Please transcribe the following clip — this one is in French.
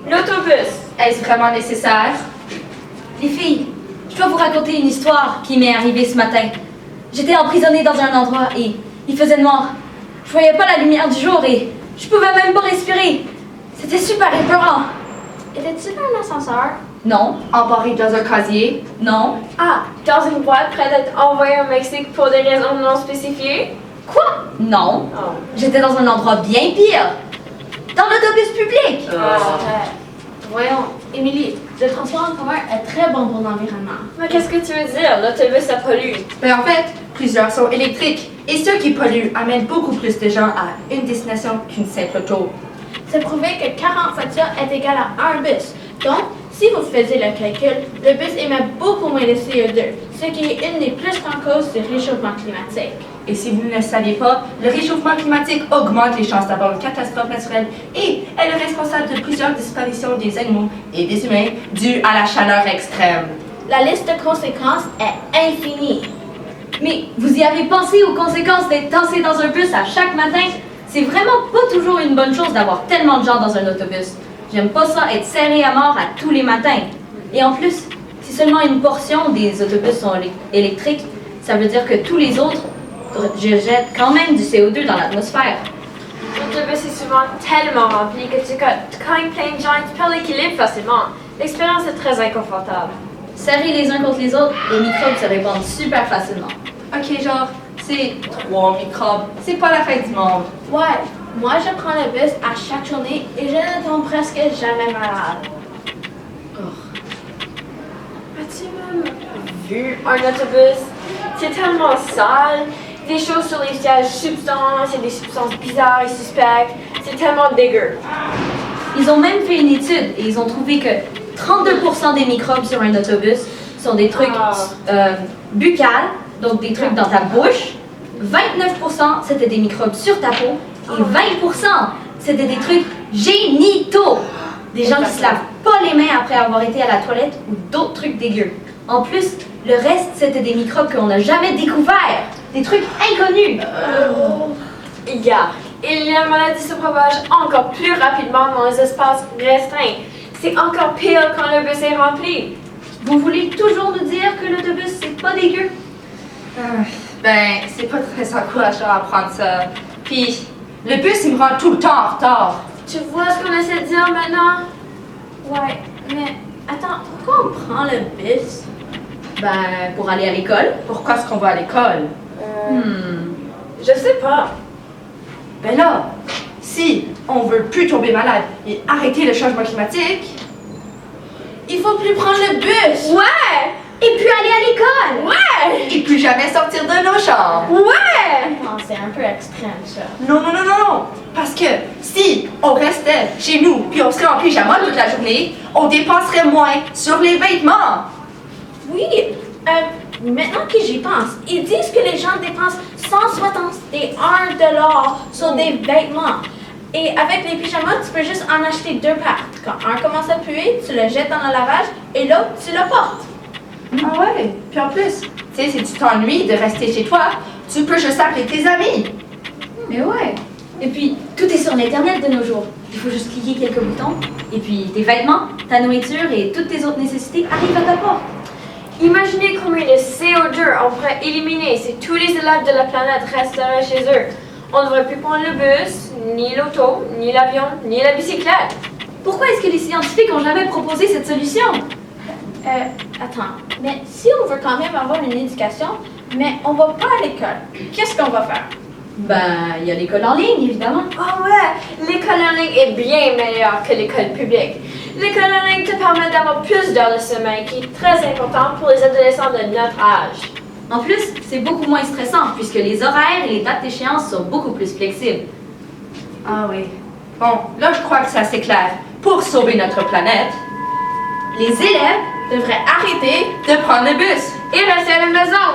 L'autobus. Est-ce vraiment nécessaire? Les filles, je dois vous raconter une histoire qui m'est arrivée ce matin. J'étais emprisonnée dans un endroit et il faisait noir. Je voyais pas la lumière du jour et je pouvais même pas respirer. C'était super épeurant. Étais-tu dans un ascenseur? Non, Embarré dans un casier? non. Ah, dans une boîte prête à être envoyée au Mexique pour des raisons non spécifiées? Quoi? Non. Oh. J'étais dans un endroit bien pire. Dans l'autobus public. Voyons, Émilie, le transport en commun est très bon pour l'environnement. Mais qu'est-ce que tu veux dire? L'autobus, ça pollue. Ben en fait, plusieurs sont électriques. Et ceux qui polluent amènent beaucoup plus de gens à une destination qu'une simple auto. C'est prouvé que 40 voitures est égal à un bus. Donc, si vous faisiez le calcul, le bus émet beaucoup moins de CO2, ce qui est une des plus grandes causes du réchauffement climatique. Et si vous ne le saviez pas, le réchauffement climatique augmente les chances d'avoir une catastrophe naturelle et est le responsable de plusieurs disparitions des animaux et des humains dues à la chaleur extrême. La liste de conséquences est infinie. Mais vous y avez pensé aux conséquences d'être tassé dans un bus à chaque matin? C'est vraiment pas toujours une bonne chose d'avoir tellement de gens dans un autobus. J'aime pas ça être serré à mort à tous les matins. Et en plus, si seulement une portion des autobus sont électriques, ça veut dire que tous les autres jettent quand même du CO2 dans l'atmosphère. L'autobus est souvent tellement rempli que quand il y a plein de gens, tu perds l'équilibre facilement. L'expérience est très inconfortable. Serrés les uns contre les autres, les microbes se répandent super facilement. Ok, genre, c'est 3 microbes. C'est pas la fin du monde. Ouais, moi je prends le bus à chaque journée et je ne tombe presque jamais malade. As-tu même vu un autobus? C'est tellement sale. Des choses sur les sièges substances, il y a des substances bizarres et suspectes. C'est tellement dégueu. Ils ont même fait une étude et ils ont trouvé que 32% des microbes sur un autobus sont des trucs buccales, donc des trucs dans ta bouche. 29% c'était des microbes sur ta peau. Et 20% c'était des trucs génitaux. Des gens qui se lavent pas les mains après avoir été à la toilette ou d'autres trucs dégueux. En plus, le reste c'était des microbes qu'on n'a jamais découverts. Des trucs inconnus. Et la maladie se propage encore plus rapidement dans les espaces restreints. C'est encore pire quand le bus est rempli. Vous voulez toujours nous dire que l'autobus c'est pas dégueu? Ben, c'est pas très encourageant à apprendre ça. Puis, le bus, il me rend tout le temps en retard. Tu vois ce qu'on essaie de dire maintenant? Ouais, mais attends, pourquoi on prend le bus? Ben, pour aller à l'école. Pourquoi est-ce qu'on va à l'école? Je sais pas. Ben là, si on veut plus tomber malade et arrêter le changement climatique, Il faut plus prendre le bus! Ouais! Et puis aller à l'école! Ouais! et plus jamais sortir de nos chambres. Ouais! Non, c'est un peu extrême ça. Non, non, non, non, non. Parce que si on restait chez nous puis on serait en pyjama toute la journée, on dépenserait moins sur les vêtements. Oui, maintenant que j'y pense, ils disent que les gens dépensent 161 $ sur des vêtements. Et avec les pyjamas, tu peux juste en acheter 2 paires. Quand un commence à puer, tu le jettes dans le lavage et l'autre, tu le portes. Ah ouais. Puis en plus, tu sais, si tu t'ennuies de rester chez toi, tu peux juste appeler tes amis. Mais ouais. Et puis, tout est sur l'Internet de nos jours. Il faut juste cliquer quelques boutons. Et puis, tes vêtements, ta nourriture et toutes tes autres nécessités arrivent à ta porte. Imaginez combien de CO2 on pourrait éliminer si tous les élèves de la planète resteraient chez eux. On ne devrait plus prendre le bus, ni l'auto, ni l'avion, ni la bicyclette. Pourquoi est-ce que les scientifiques ont jamais proposé cette solution? Attends, mais si on veut quand même avoir une éducation, mais on va pas à l'école, qu'est-ce qu'on va faire? Ben, il y a l'école en ligne, évidemment. Ah ouais, l'école en ligne est bien meilleure que l'école publique. L'école en ligne te permet d'avoir plus d'heures de sommeil, qui est très important pour les adolescents de notre âge. En plus, c'est beaucoup moins stressant puisque les horaires et les dates d'échéance sont beaucoup plus flexibles. Ah oui. Bon, là, je crois que c'est assez clair. Pour sauver notre planète, Les élèves Devrait arrêter de prendre le bus. Et rester à la maison.